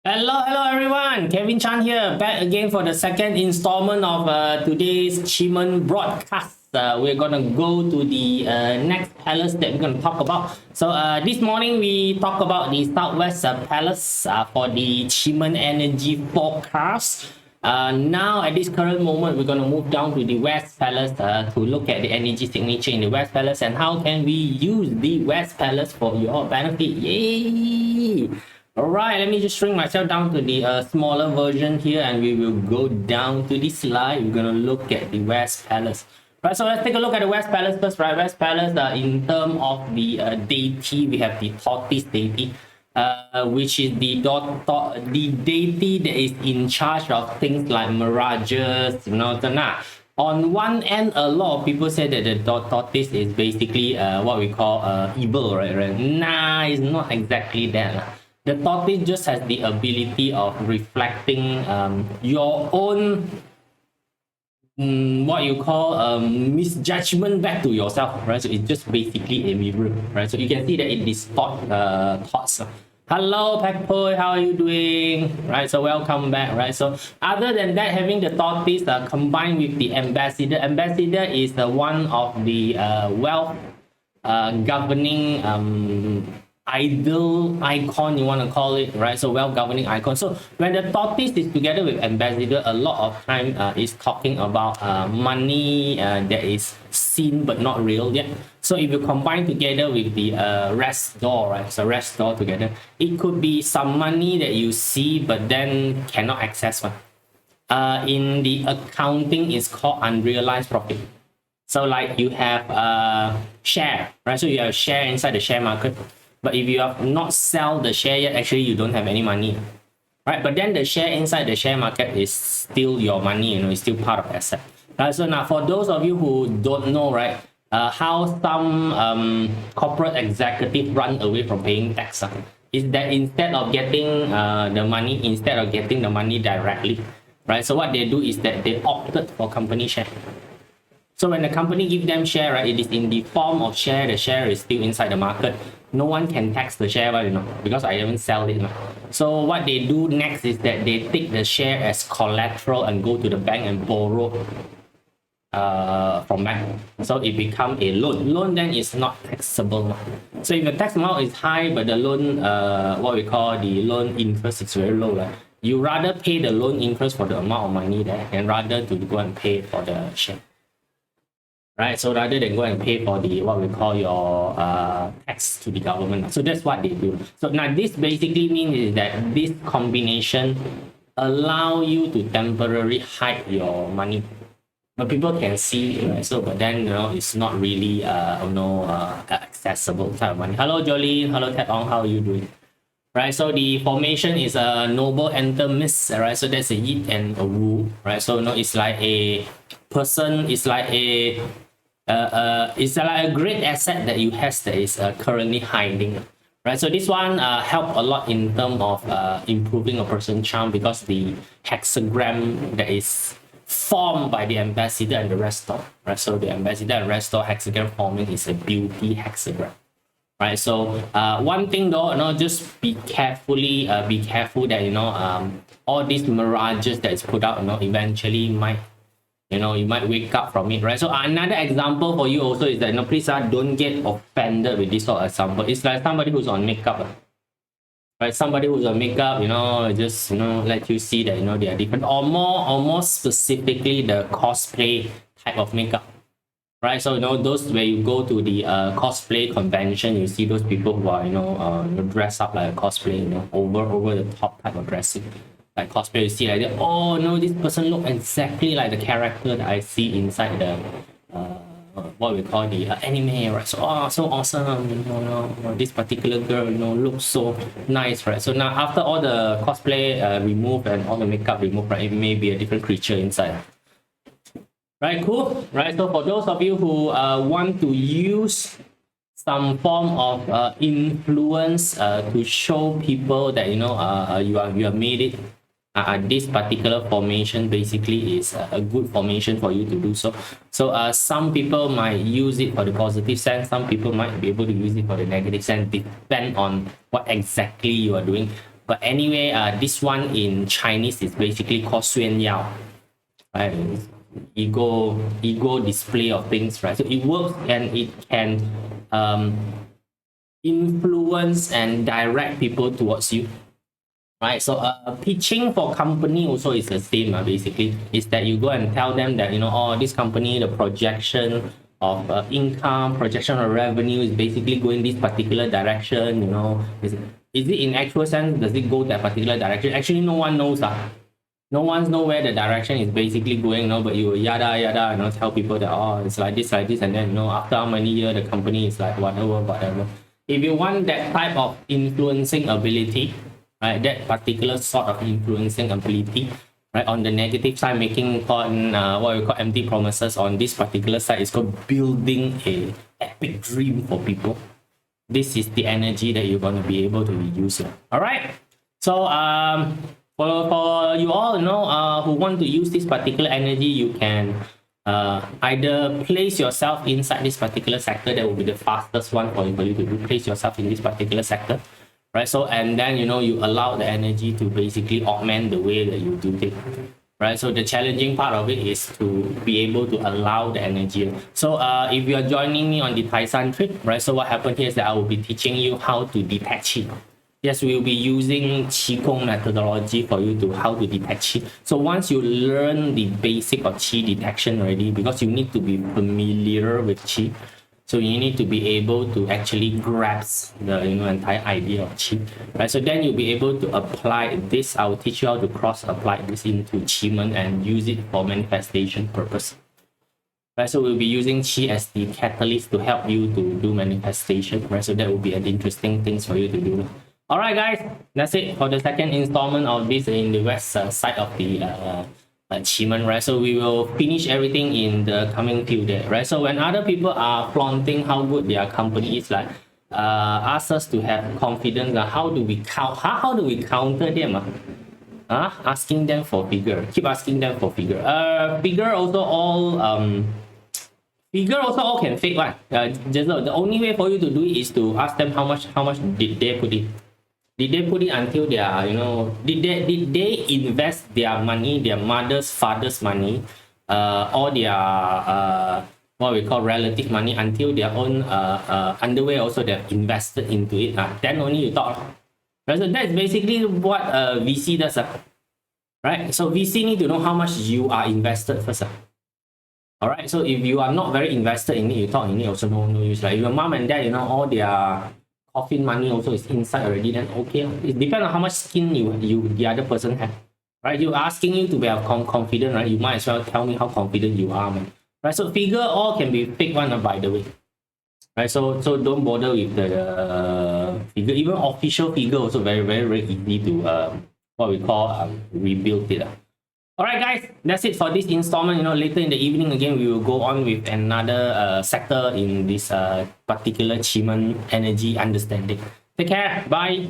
Hello everyone. Kevin Chan here, back again for the second installment of today's QiMen broadcast. We're gonna go to the next palace that we're gonna talk about. So this morning we talk about the Southwest Palace for the QiMen energy forecast. Now at this current moment, we're gonna move down to the West Palace to look at the energy signature in the West Palace and how can we use the West Palace for your benefit. Yay! All right, let me just shrink myself down to the smaller version here and we will go down to the slide. We're going to look at the West Palace. Right, so let's take a look at the West Palace first, right? West Palace, in terms of the deity, we have the tortoise deity, which is the deity that is in charge of things like mirages, nah. On one end, a lot of people say that the tortoise is basically what we call evil, right? Nah, it's not exactly that. The tortoise just has the ability of reflecting your own what you call misjudgment back to yourself, right? So it's just basically a mirror, right? So you can see that it distorts thoughts. Hello Pekpoy, how are you doing? Right, so welcome back, right? So other than that, having the tortoise combined with the ambassador is one of the wealth governing idol icon, you want to call it, right? So well-governing icon. So when the tortoise is together with ambassador, a lot of time is talking about money that is seen but not real yet. So if you combine together with the rest door, right? So rest door together, it could be some money that you see but then cannot access one. In the accounting, it's called unrealized profit. So like you have a share, right? So you have a share inside the share market. But if you have not sell the share yet, actually you don't have any money, right? But then the share inside the share market is still your money, it's still part of asset. Right? So now for those of you who don't know, right, how some corporate executive run away from paying tax, is that instead of getting the money directly, right? So what they do is that they opted for company share. So when the company give them share, right, it is in the form of share. The share is still inside the market. No one can tax the share, because I haven't sell it. So what they do next is that they take the share as collateral and go to the bank and borrow from bank. So it becomes a loan. Loan then is not taxable. So if the tax amount is high, but the loan, what we call the loan interest is very low, right? You rather pay the loan interest for the amount of money there and rather to go and pay for the share. Right, so rather than go and pay for the what we call your tax to the government, so that's what they do. So now this basically means is that this combination allow you to temporarily hide your money, but people can see it, right? So but then it's not really accessible type of money. Hello Jolene, hello Ted Ong, how are you doing? Right, so the formation is a noble enter miss, right? So that's a yin and a wu, right? So it's like a person, it's like a great asset that you have that is currently hiding, right? So this one help a lot in terms of improving a person's charm because the hexagram that is formed by the ambassador and the restore, right? So the ambassador and restore hexagram forming is a beauty hexagram. Right, so one thing though, just be careful that all these mirages that is put out, eventually might, you might wake up from it, right? So another example for you also is that please don't get offended with this sort of example. It's like somebody who's on makeup, right? Somebody who's on makeup, just let you see that they are different, or more specifically the cosplay type of makeup. Right, so those where you go to the cosplay convention, you see those people who are dress up like a cosplay, over the top type of dressing, like cosplay. You see like that. Oh no, this person look exactly like the character that I see inside the what we call the anime, right? So so awesome, this particular girl looks so nice, right? So now after all the cosplay removed and all the makeup removed, right, it may be a different creature inside. Right, cool. Right, so for those of you who want to use some form of influence to show people that you have made it, this particular formation basically is a good formation for you to do so. So some people might use it for the positive sense, some people might be able to use it for the negative sense, depend on what exactly you are doing. But anyway, this one in Chinese is basically called 炫耀, right? Ego display of things, right? So it works and it can influence and direct people towards you, right? So pitching for company also is the same, basically. Is that you go and tell them that, oh, this company, the projection of income, projection of revenue is basically going this particular direction, is it in actual sense, does it go that particular direction? Actually, no one knows. No one knows where the direction is basically going, but you yada, tell people that, oh, it's like this, and then, after how many years, the company is like whatever. If you want that type of influencing ability, right, that particular sort of influencing ability, right, on the negative side, making on what we call empty promises, on this particular side is called building a epic dream for people. This is the energy that you're going to be able to use here. All right. So for you all, who want to use this particular energy, you can either place yourself inside this particular sector. That will be the fastest one for you to do. Place yourself in this particular sector, right? So, and then you allow the energy to basically augment the way that you do things, right? So the challenging part of it is to be able to allow the energy. So if you are joining me on the Taisan trip, right? So what happened here is that I will be teaching you how to detect qi. Yes, we will be using Qigong methodology for you to how to detect qi. So once you learn the basic of qi detection already, because you need to be familiar with qi, so you need to be able to actually grasp the entire idea of qi, right? So then you'll be able to apply this. I will teach you how to cross apply this into QiMen and use it for manifestation purpose. Right, so we'll be using qi as the catalyst to help you to do manifestation, right? So that will be an interesting things for you to do. All right, guys, that's it for the second installment of this in the west side of the QiMen, right? So we will finish everything in the coming few days, right? So when other people are flaunting how good their company is, like ask us to have confidence. How do we counter them? Asking them for figure. Keep asking them for figure. Figure also all can fake one. Just the only way for you to do it is to ask them how much did they put in. Did they put it until they are, did they invest their money, their mother's, father's money, or their what we call relative money until their own underwear also they've invested into it. Then only you talk. Right? So that's basically what VC does. Right? So VC need to know how much you are invested first. All right. So if you are not very invested in it, you talk in it also no use. Like if your mom and dad, all their coffin money also is inside already, then okay. It depends on how much skin you the other person have, right? You asking you to be confident, right? You might as well tell me how confident you are, man. Right? So figure all can be fake one, by the way, right? So don't bother with the figure. Even official figure also very easy to what we call rebuild it. All right, guys, that's it for this installment. Later in the evening, again, we will go on with another sector in this particular QiMen energy understanding. Take care. Bye.